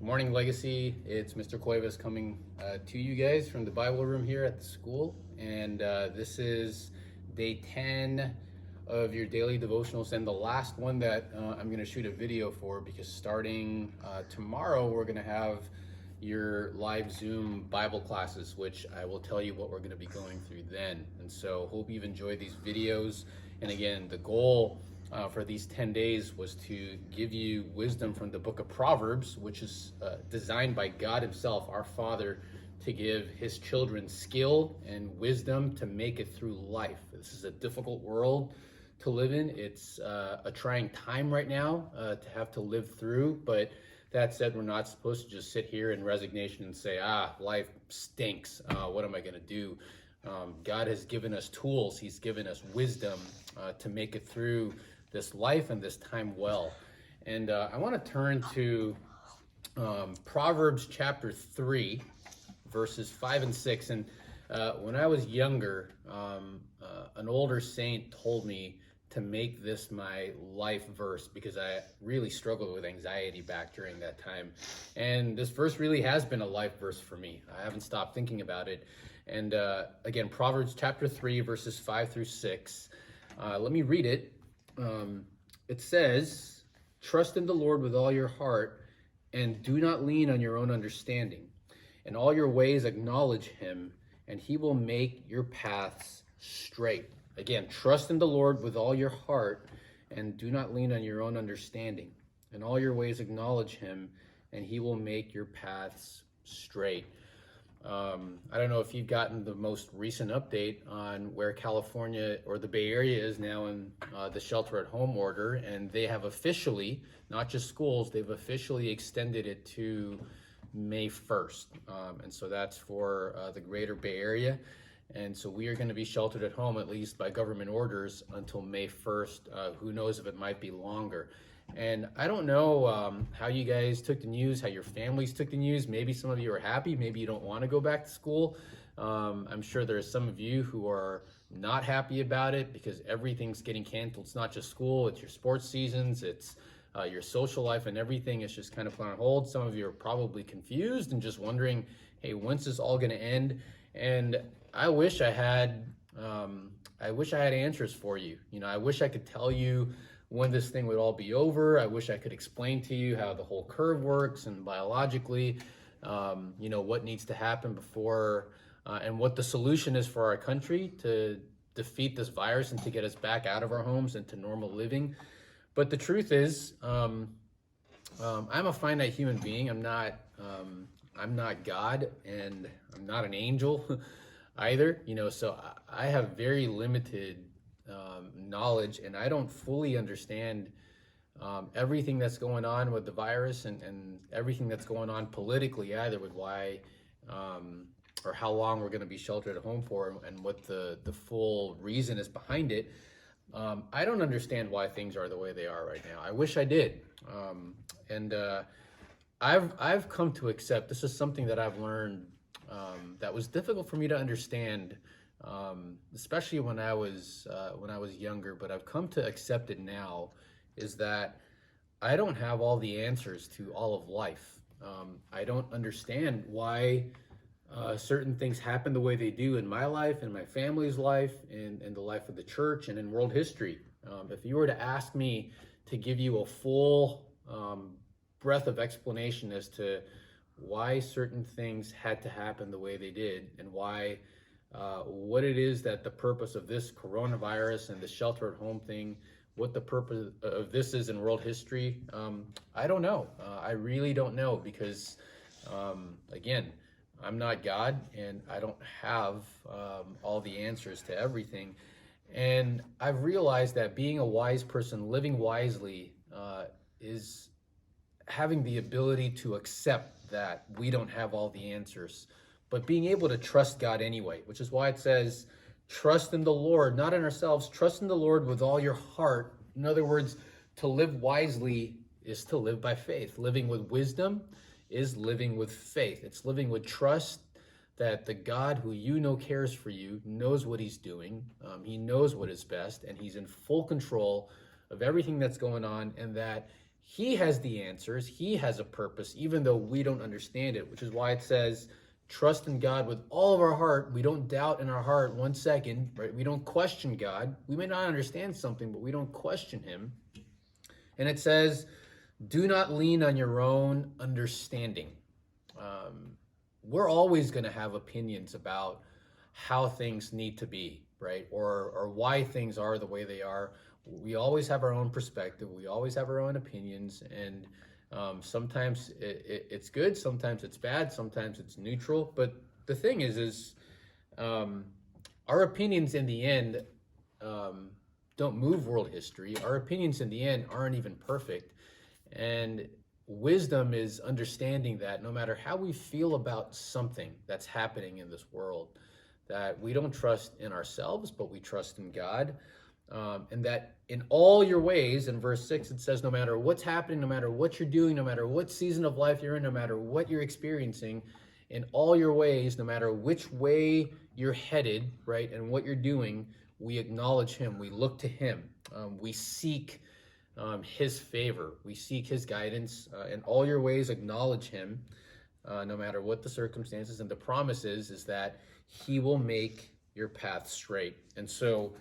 Morning Legacy. It's Mr. Cuevas coming to you guys from the Bible room here at the school. And this is day 10 of your daily devotionals and the last one that I'm going to shoot a video for, because starting tomorrow we're going to have your live Zoom Bible classes, which I will tell you what we're going to be going through then. And so hope you've enjoyed these videos. And again, the goal for these 10 days was to give you wisdom from the book of Proverbs, which is designed by God himself, our Father, to give his children skill and wisdom to make it through life. This is a difficult world to live in. It's a trying time right now to have to live through, but that said, we're not supposed to just sit here in resignation and say, life stinks. What am I going to do? God has given us tools. He's given us wisdom to make it through this life and this time well. And I want to turn to Proverbs chapter 3, verses 5 and 6. And when I was younger, an older saint told me to make this my life verse, because I really struggled with anxiety back during that time. And this verse really has been a life verse for me. I haven't stopped thinking about it. And again, Proverbs chapter 3, verses 5 through 6. Let me read it. It says, "Trust in the Lord with all your heart, and do not lean on your own understanding. In all your ways acknowledge him, and he will make your paths straight." Again, trust in the Lord with all your heart, and do not lean on your own understanding. In all your ways acknowledge him, and he will make your paths straight. I don't know if you've gotten the most recent update on where California or the Bay Area is now in the shelter at home order, and they have officially, not just schools, they've officially extended it to May 1st. And so that's for the greater Bay Area. And so we are going to be sheltered at home, at least by government orders, until May 1st. Who knows if it might be longer. And I don't know how you guys took the news, how your families took the news. Maybe some of you are happy. Maybe you don't want to go back to school. I'm sure there are some of you who are not happy about it because everything's getting canceled. It's not just school, it's your sports seasons, it's your social life, and everything is just kind of put on hold. Some of you are probably confused and just wondering, hey, when's this all going to end? And I wish I had answers for you. You know, I wish I could tell you when this thing would all be over. I wish I could explain to you how the whole curve works and biologically, what needs to happen before and what the solution is for our country to defeat this virus and to get us back out of our homes and to normal living. But the truth is, I'm a finite human being. I'm not God, and I'm not an angel either. So I have very limited knowledge, and I don't fully understand everything that's going on with the virus and everything that's going on politically either, with why or how long we're going to be sheltered at home for, and what the full reason is behind it. I don't understand why things are the way they are right now. I wish I did. I've come to accept, this is something that I've learned that was difficult for me to understand, especially when I was younger, but I've come to accept it now, is that I don't have all the answers to all of life. I don't understand why certain things happen the way they do in my life, in my family's life, in the life of the church, and in world history. If you were to ask me to give you a full breadth of explanation as to why certain things had to happen the way they did, and why what it is that the purpose of this coronavirus and the shelter at home thing, what the purpose of this is in world history, I don't know. I really don't know, because again, I'm not God, and I don't have all the answers to everything. And I've realized that being a wise person, living wisely, is having the ability to accept that we don't have all the answers, but being able to trust God anyway, which is why it says, trust in the Lord, not in ourselves. Trust in the Lord with all your heart. In other words, to live wisely is to live by faith. Living with wisdom is living with faith. It's living with trust that the God who cares for you knows what he's doing. He knows what is best, and he's in full control of everything that's going on, and that He has the answers. He has a purpose, even though we don't understand it, which is why it says, trust in God with all of our heart. We don't doubt in our heart 1 second, right? We don't question God. We may not understand something, but we don't question him. And it says, do not lean on your own understanding. We're always going to have opinions about how things need to be, right? Or why things are the way they are. We always have our own perspective. We always have our own opinions. And sometimes it's good. Sometimes it's bad. Sometimes it's neutral. But the thing is our opinions in the end don't move world history. Our opinions in the end aren't even perfect. And wisdom is understanding that no matter how we feel about something that's happening in this world, that we don't trust in ourselves, but we trust in God. And that in all your ways, in verse 6, it says, no matter what's happening, no matter what you're doing, no matter what season of life you're in, no matter what you're experiencing, in all your ways, no matter which way you're headed, right, and what you're doing, we acknowledge him. We look to him. We seek his favor. We seek his guidance. In all your ways, acknowledge him, no matter what the circumstances. And the promise is that he will make your path straight. And so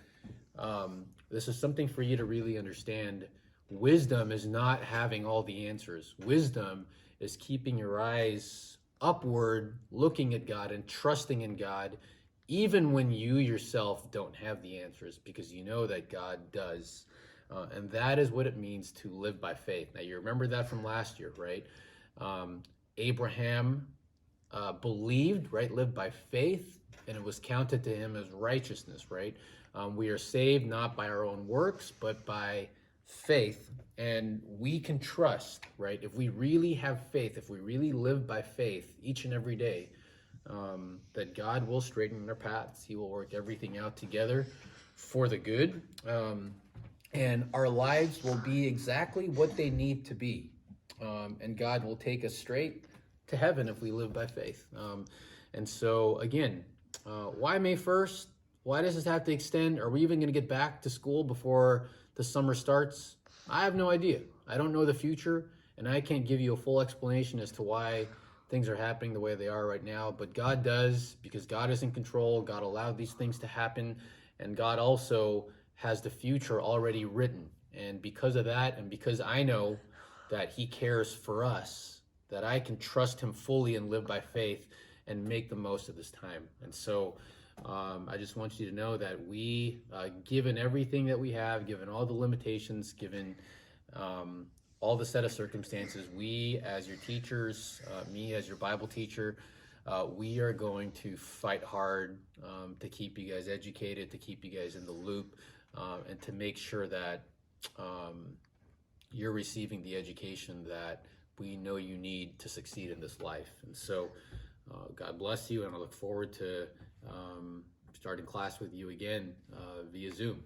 this is something for you to really understand. Wisdom is not having all the answers. Wisdom is keeping your eyes upward, looking at God and trusting in God, even when you yourself don't have the answers, because you know that God does. And that is what it means to live by faith. Now, you remember that from last year, right? Abraham believed, right? Lived by faith, and it was counted to him as righteousness, right? We are saved not by our own works, but by faith. And we can trust, right? If we really have faith, if we really live by faith each and every day, that God will straighten our paths. He will work everything out together for the good. And our lives will be exactly what they need to be. And God will take us straight to heaven if we live by faith. And so, again, why May 1st? Why does this have to extend? Are we even going to get back to school before the summer starts? I have no idea. I don't know the future, and I can't give you a full explanation as to why things are happening the way they are right now. But God does, because God is in control. God allowed these things to happen, and God also has the future already written. And because of that, and because I know that he cares for us, that I can trust him fully and live by faith and make the most of this time. And so I just want you to know that we, given everything that we have, given all the limitations, given all the set of circumstances, we as your teachers, me as your Bible teacher, we are going to fight hard to keep you guys educated, to keep you guys in the loop, and to make sure that you're receiving the education that we know you need to succeed in this life. And so God bless you, and I look forward to starting class with you again via Zoom.